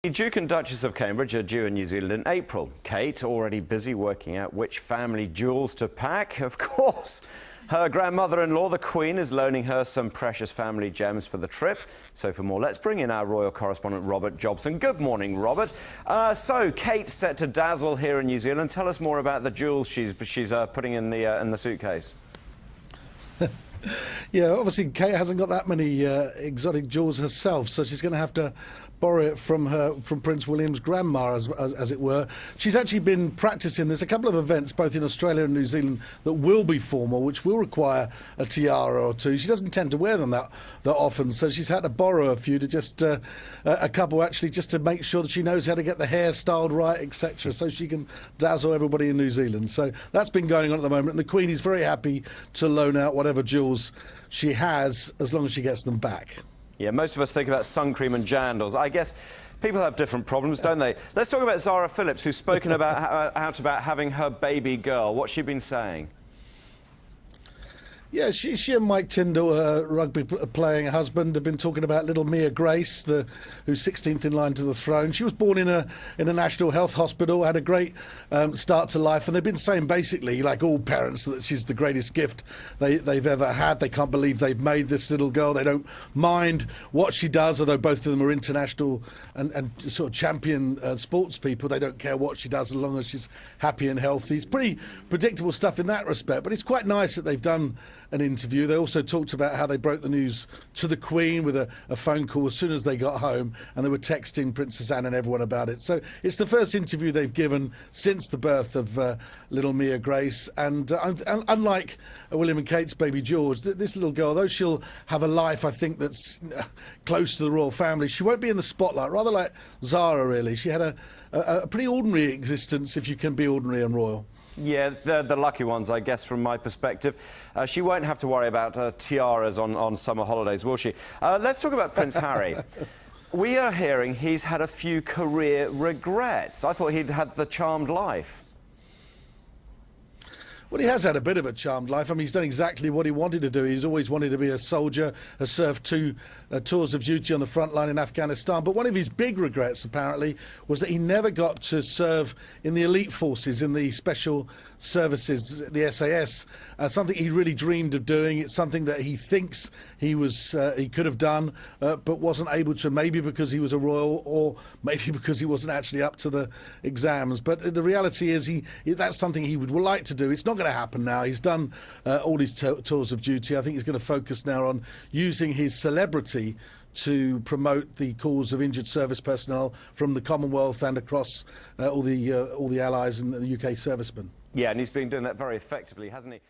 The Duke and Duchess of Cambridge are due in New Zealand in April. Kate, already busy working out which family jewels to pack. Of course, her grandmother-in-law, the Queen, is loaning her some precious family gems for the trip. So for more, let's bring in our royal correspondent, Robert Jobson. Good morning, Robert. So Kate's set to dazzle here in New Zealand. Tell us more about the jewels she's putting in the suitcase. Yeah, obviously Kate hasn't got that many exotic jewels herself, so she's going to have to borrow it from Prince William's grandma, as it were. She's actually been practicing. There's a couple of events, both in Australia and New Zealand, that will be formal, which will require a tiara or two. She doesn't tend to wear them that often, so she's had to borrow a few to just a couple actually, just to make sure that she knows how to get the hair styled right, etc., so she can dazzle everybody in New Zealand. So that's been going on at the moment, and the Queen is very happy to loan out whatever jewels she has, as long as she gets them back. Yeah, most of us think about sun cream and jandals. I guess people have different problems, don't they? Let's talk about Zara Phillips, who's spoken about about having her baby girl. What's she been saying? Yeah, she and Mike Tyndall, her rugby-playing husband, have been talking about little Mia Grace, who's 16th in line to the throne. She was born in a National Health Hospital, had a great start to life, and they've been saying basically, like all parents, that she's the greatest gift they've ever had. They can't believe they've made this little girl. They don't mind what she does, although both of them are international and sort of champion sports people. They don't care what she does as long as she's happy and healthy. It's pretty predictable stuff in that respect, but it's quite nice that they've done an interview. They also talked about how they broke the news to the Queen with a phone call as soon as they got home, and they were texting Princess Anne and everyone about it. So it's the first interview they've given since the birth of little Mia Grace, and unlike William and Kate's baby George, this little girl, though she'll have a life, I think, that's close to the royal family, she won't be in the spotlight, rather like Zara, really. She had a pretty ordinary existence, if you can be ordinary and royal. Yeah, they're the lucky ones, I guess, from my perspective. She won't have to worry about tiaras on summer holidays, will she? Let's talk about Prince Harry. We are hearing he's had a few career regrets. I thought he'd had the charmed life. Well, he has had a bit of a charmed life. I mean, he's done exactly what he wanted to do. He's always wanted to be a soldier, has served 2 tours of duty on the front line in Afghanistan. But one of his big regrets, apparently, was that he never got to serve in the elite forces, in the special services, the SAS, something he really dreamed of doing. It's something that he thinks he could have done, but wasn't able to, maybe because he was a royal or maybe because he wasn't actually up to the exams. But the reality is that's something he would like to do. It's not going to happen now. He's done all his tours of duty. I think he's going to focus now on using his celebrity to promote the cause of injured service personnel from the Commonwealth and across all the allies and the UK servicemen. Yeah, and he's been doing that very effectively, hasn't he?